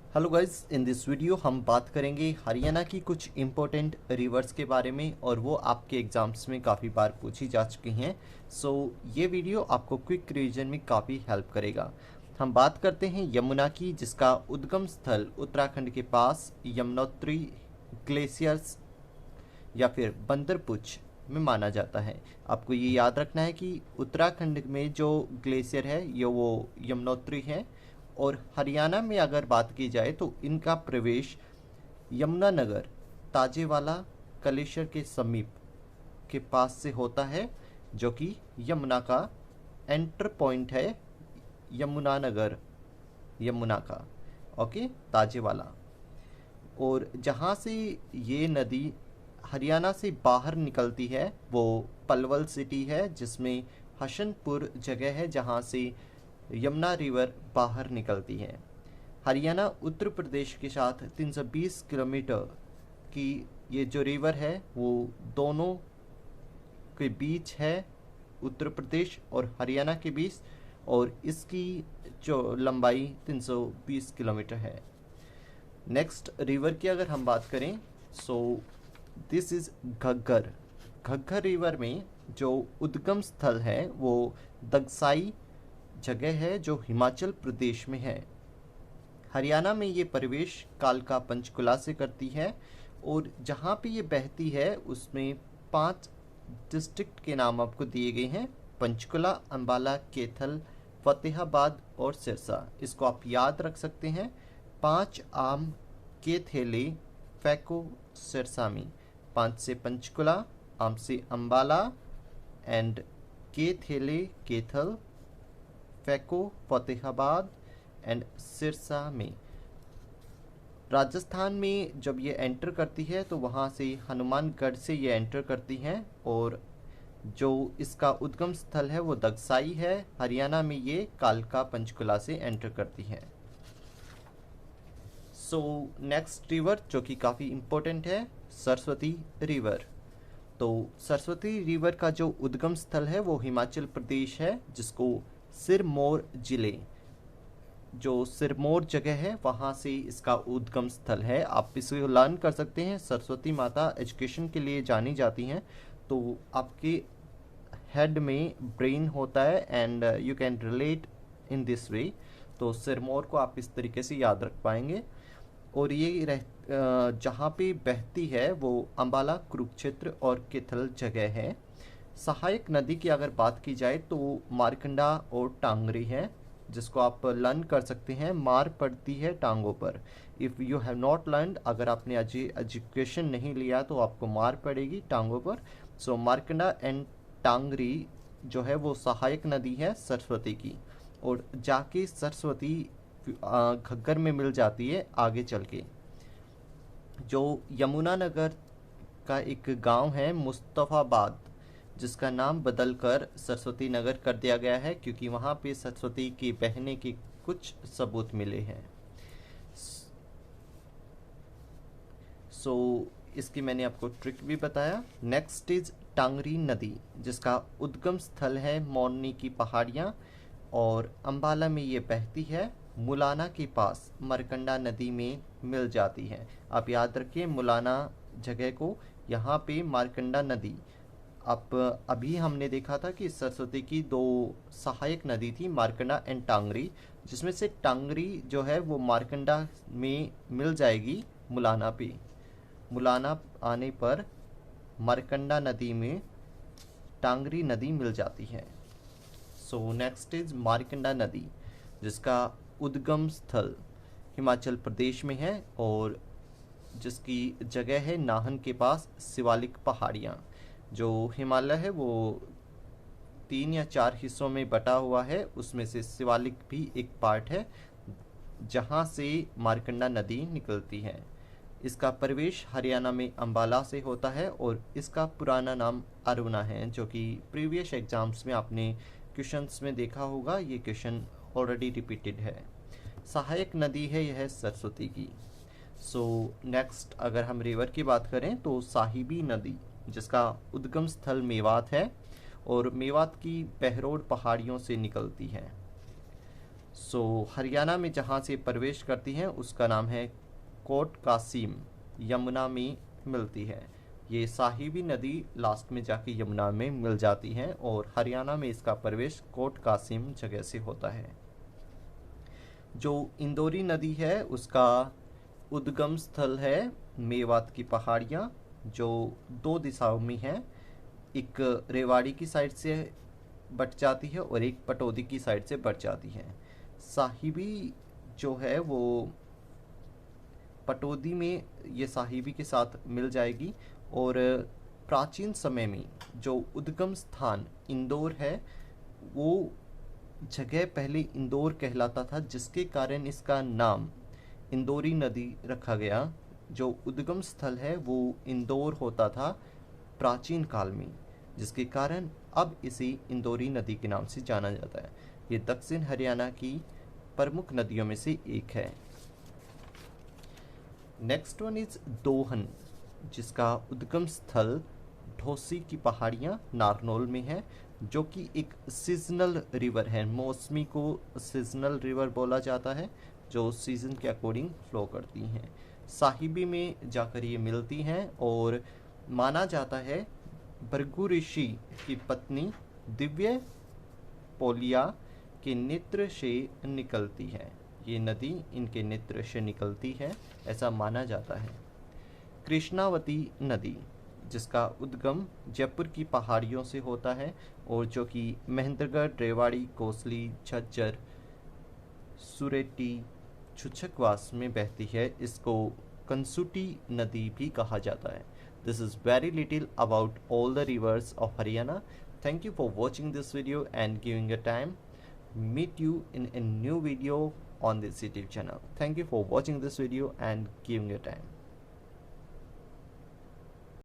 Hello guys, in this video हम बात करेंगे हरियाणा की कुछ इम्पोर्टेंट रिवर्स के बारे में और वो आपके एग्जाम्स में काफ़ी बार पूछी जा चुकी हैं। ये वीडियो आपको क्विक रिवीजन में काफ़ी हेल्प करेगा। हम बात करते हैं यमुना की, जिसका उद्गम स्थल उत्तराखंड के पास यमुनोत्री ग्लेशियर्स या फिर बंदरपुच में माना जाता है। आपको ये याद रखना है कि उत्तराखंड में जो ग्लेशियर है ये वो यमुनोत्री है, और हरियाणा में अगर बात की जाए तो इनका प्रवेश यमुनानगर ताजेवाला कलेश्वर के समीप के पास से होता है, जो कि यमुना का एंटर पॉइंट है। यमुनानगर यमुना का, ओके, ताजेवाला। और जहाँ से ये नदी हरियाणा से बाहर निकलती है वो पलवल सिटी है, जिसमें हसनपुर जगह है जहाँ से यमुना रिवर बाहर निकलती है। हरियाणा उत्तर प्रदेश के साथ 320 किलोमीटर की ये जो रिवर है वो दोनों के बीच है, उत्तर प्रदेश और हरियाणा के बीच, और इसकी जो लंबाई 320 किलोमीटर है। नेक्स्ट रिवर की अगर हम बात करें, this is Ghaggar. Ghaggar river में जो उद्गम स्थल है वो दगसाई जगह है, जो हिमाचल प्रदेश में है। हरियाणा में ये प्रवेश कालका पंचकुला से करती है, और जहाँ पे ये बहती है उसमें 5 डिस्ट्रिक्ट के नाम आपको दिए गए हैं: पंचकुला, अंबाला, कैथल, फतेहाबाद और सिरसा। इसको आप याद रख सकते हैं: 5 आम, केथेले, फैको, सिरसामी। 5 से पंचकुला, आम से अंबाला, एंड केथेले कैथल, फैको फतेहाबाद एंड सिरसा में। राजस्थान में जब ये एंटर करती है तो वहाँ से हनुमानगढ़ से ये एंटर करती हैं, और जो इसका उद्गम स्थल है वो दगसाई है। हरियाणा में ये कालका पंचकुला से एंटर करती है। नेक्स्ट रिवर जो कि काफ़ी इम्पोर्टेंट है, सरस्वती रिवर। तो सरस्वती रिवर का जो उद्गम स्थल है वो हिमाचल प्रदेश है, जिसको सिरमौर जिले, जो सिरमौर जगह है वहाँ से इसका उद्गम स्थल है। आप इसे लर्न कर सकते हैं। सरस्वती माता एजुकेशन के लिए जानी जाती हैं, तो आपके हेड में ब्रेन होता है and you can relate in this way. तो सिरमौर को आप इस तरीके से याद रख पाएंगे। और ये जहाँ पे बहती है वो अंबाला, कुरुक्षेत्र और कैथल जगह है। सहायक नदी की अगर बात की जाए तो मारकंडा और टांगरी है, जिसको आप लर्न कर सकते हैं। मार पड़ती है टांगों पर। If you have not learn, अगर आपने एजुकेशन नहीं लिया तो आपको मार पड़ेगी टांगों पर। मारकंडा एंड टांगरी जो है वो सहायक नदी है सरस्वती की, और जाके सरस्वती घग्गर में मिल जाती है आगे चल के। जो यमुनानगर का एक गांव है मुस्तफ़ाबाद, जिसका नाम बदलकर सरस्वती नगर कर दिया गया है, क्योंकि वहाँ पे सरस्वती के बहने के कुछ सबूत मिले हैं। इसकी मैंने आपको ट्रिक भी बताया। नेक्स्ट इज टांगरी नदी, जिसका उद्गम स्थल है मोरनी की पहाड़ियाँ, और अंबाला में ये बहती है। मुलाना के पास मरकंडा नदी में मिल जाती है। आप याद रखिए मुलाना जगह को। यहाँ पे मारकंडा नदी, अब अभी हमने देखा था कि सरस्वती की 2 सहायक नदी थी, मारकंडा एंड टांगरी, जिसमें से टांगरी जो है वो मारकंडा में मिल जाएगी मुलाना पे। मुलाना आने पर मारकंडा नदी में टांगरी नदी मिल जाती है। नेक्स्ट इज मारकंडा नदी, जिसका उद्गम स्थल हिमाचल प्रदेश में है, और जिसकी जगह है नाहन के पास शिवालिक पहाड़ियाँ। जो हिमालय है वो 3 या 4 हिस्सों में बटा हुआ है, उसमें से शिवालिक भी एक पार्ट है, जहाँ से मारकंडा नदी निकलती है। इसका प्रवेश हरियाणा में अंबाला से होता है, और इसका पुराना नाम अरुणा है, जो कि प्रीवियस एग्जाम्स में आपने क्वेश्चंस में देखा होगा। ये क्वेश्चन ऑलरेडी रिपीटेड है। सहायक नदी है यह सरस्वती की। नेक्स्ट अगर हम रिवर की बात करें तो साहिबी नदी, जिसका उद्गम स्थल मेवात है, और मेवात की बहरोड पहाड़ियों से निकलती है। हरियाणा में जहाँ से प्रवेश करती हैं उसका नाम है कोट कासिम, यमुना में मिलती है। ये साहिबी नदी लास्ट में जाके यमुना में मिल जाती है और हरियाणा में इसका प्रवेश कोट कासिम जगह से होता है। जो इंदौरी नदी है उसका उद्गम स्थल है मेवात की पहाड़ियाँ, जो 2 दिशाओं में है। एक रेवाड़ी की साइड से बट जाती है और एक पटौदी की साइड से बट जाती है। साहिबी जो है वो पटौदी में ये साहिबी के साथ मिल जाएगी। और प्राचीन समय में जो उद्गम स्थान इंदौर है वो जगह पहले इंदौर कहलाता था, जिसके कारण इसका नाम इंदौरी नदी रखा गया। जो उद्गम स्थल है वो इंदौर होता था प्राचीन काल में, जिसके कारण अब इसे इंदौरी नदी के नाम से जाना जाता है। ये दक्षिण हरियाणा की प्रमुख नदियों में से एक है। नेक्स्ट वन इज दोहन, जिसका उद्गम स्थल ढोसी की पहाड़ियाँ नारनौल में है, जो कि एक सीजनल रिवर है। मौसमी को सीजनल रिवर बोला जाता है, जो सीजन के अकॉर्डिंग फ्लो करती हैं। साहिबी में जाकर ये मिलती हैं और माना जाता है भृगु ऋषि की पत्नी दिव्य पोलिया के नेत्र से निकलती है। ये नदी इनके नेत्र से निकलती है, ऐसा माना जाता है। कृष्णावती नदी, जिसका उद्गम जयपुर की पहाड़ियों से होता है और जो कि महेंद्रगढ़, रेवाड़ी, कोसली, झज्जर, सुरेटी, छुछकवास में बहती है। इसको कंसुटी नदी भी कहा जाता है। This is very little about all the rivers of Haryana. Thank you for watching this video and giving your time. Meet you in a new video on this YouTube channel. Thank you for watching this video and giving your time.